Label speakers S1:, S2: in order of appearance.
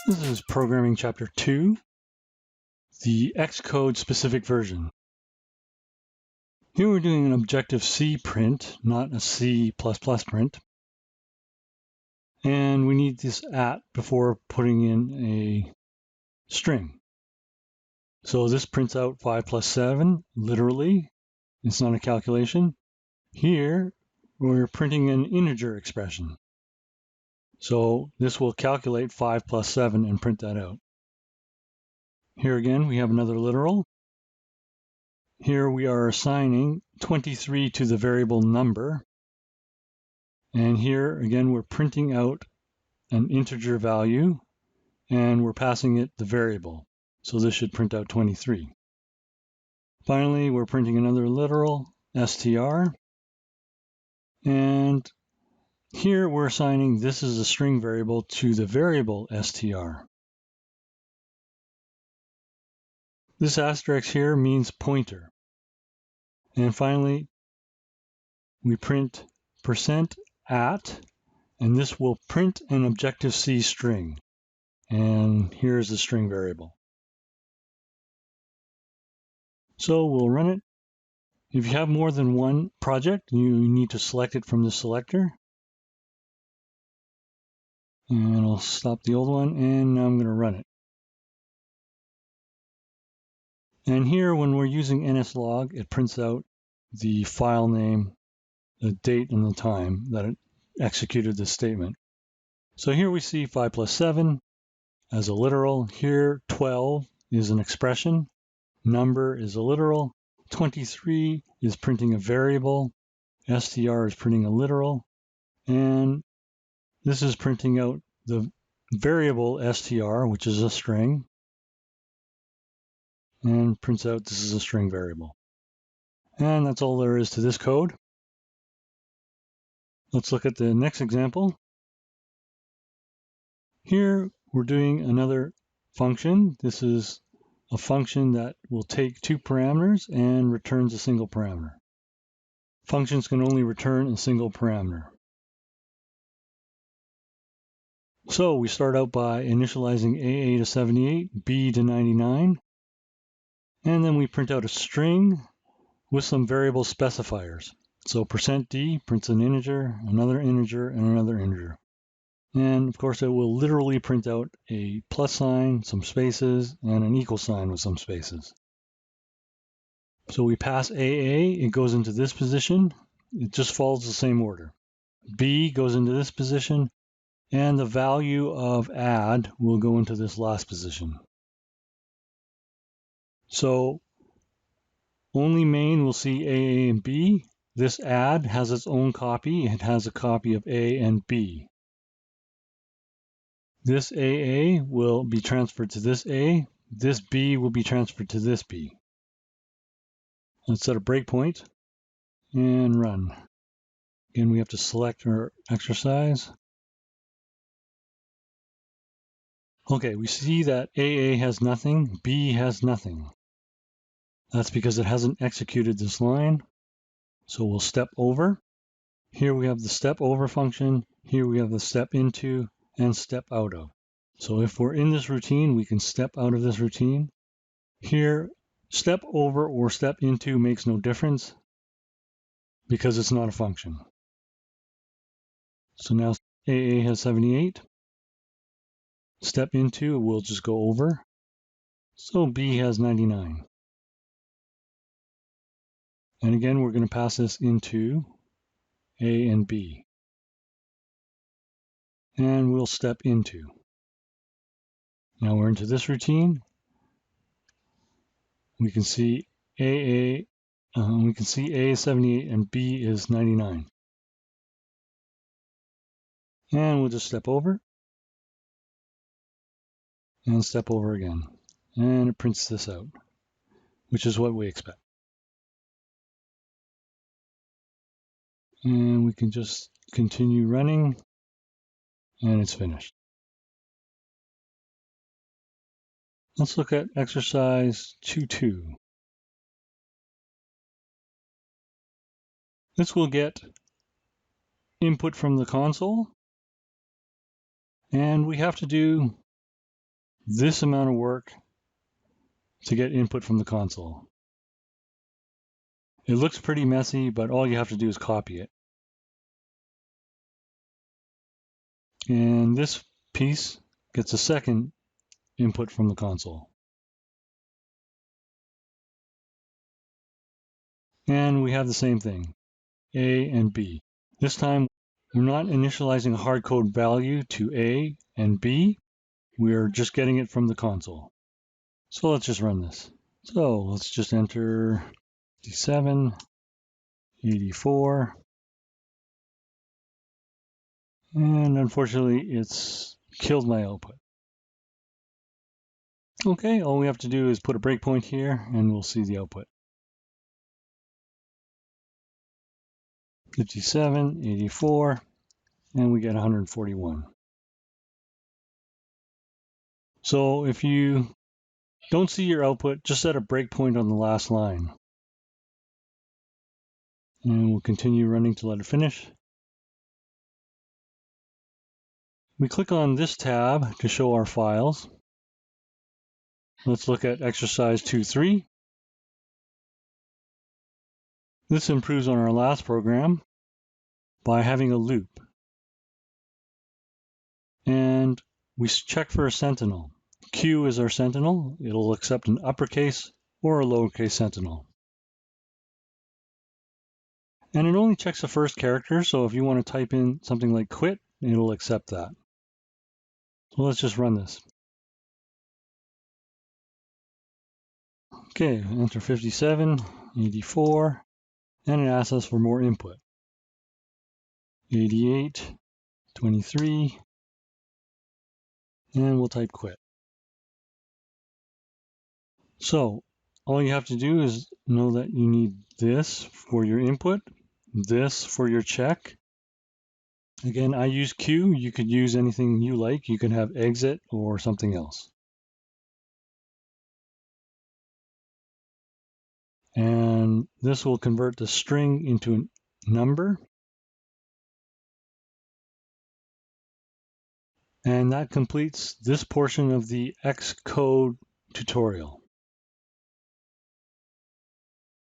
S1: This is Programming Chapter 2, the Xcode specific version. Here we're doing an Objective-C print, not a C++ print. And we need this @ before putting in a string. So this prints out 5 plus 7, literally. It's not a calculation. Here, we're printing an integer expression. So this will calculate 5 plus 7 and print that out. Here again, we have another literal. Here we are assigning 23 to the variable number. And here, again, we're printing out an integer value, and we're passing it the variable. So this should print out 23. Finally, we're printing another literal, str. And here we're assigning this is a string variable to the variable str. This asterisk here means pointer. And finally, we print %@, and this will print an Objective-C string. And here's the string variable. So we'll run it. If you have more than one project, you need to select it from the selector. And I'll stop the old one, and now I'm going to run it. And here, when we're using NSLog, it prints out the file name, the date, and the time that it executed the statement. So here we see 5 plus 7 as a literal. Here, 12 is an expression. Number is a literal. 23 is printing a variable. str is printing a literal. And this is printing out the variable str, which is a string, and prints out this is a string variable. And that's all there is to this code. Let's look at the next example. Here we're doing another function. This is a function that will take 2 parameters and returns a single parameter. Functions can only return a single parameter. So we start out by initializing AA to 78, B to 99, and then we print out a string with some variable specifiers. So %d prints an integer, another integer, and another integer. And of course, it will literally print out a plus sign, some spaces, and an equal sign with some spaces. So we pass AA, it goes into this position. It just follows the same order. B goes into this position, and the value of add will go into this last position. So only main will see AA and B. This add has its own copy. It has a copy of A and B. This AA will be transferred to this A. This B will be transferred to this B. Let's set a breakpoint and run. Again, we have to select our exercise. Okay, we see that AA has nothing, B has nothing. That's because it hasn't executed this line. So we'll step over. Here we have the step over function. Here we have the step into and step out of. So if we're in this routine, we can step out of this routine. Here, step over or step into makes no difference because it's not a function. So now AA has 78. Step into, we'll just go over. So B has 99. And again, we're going to pass this into A and B. And we'll step into. Now we're into this routine. We can see A is 78 and B is 99. And we'll just step over. And step over again. And it prints this out, which is what we expect. And we can just continue running, and it's finished. Let's look at exercise 2.2. This will get input from the console, and we have to do this amount of work to get input from the console. It looks pretty messy, but all you have to do is copy it. And this piece gets a second input from the console. And we have the same thing, A and B. This time, we're not initializing a hard-code value to A and B. We're just getting it from the console. So let's just run this. So let's just enter 57, 84. And unfortunately, it's killed my output. Okay, all we have to do is put a breakpoint here and we'll see the output. 57, 84, and we get 141. So if you don't see your output, just set a breakpoint on the last line. And we'll continue running to let it finish. We click on this tab to show our files. Let's look at exercise 2.3. This improves on our last program by having a loop. And we check for a sentinel. Q is our sentinel. It'll accept an uppercase or a lowercase sentinel. And it only checks the first character, so if you want to type in something like quit, it'll accept that. So let's just run this. Okay, enter 57, 84, and it asks us for more input. 88, 23, and we'll type quit. So all you have to do is know that you need this for your input, this for your check. Again, I use Q. You could use anything you like. You can have exit or something else. And this will convert the string into a number. And that completes this portion of the Xcode tutorial.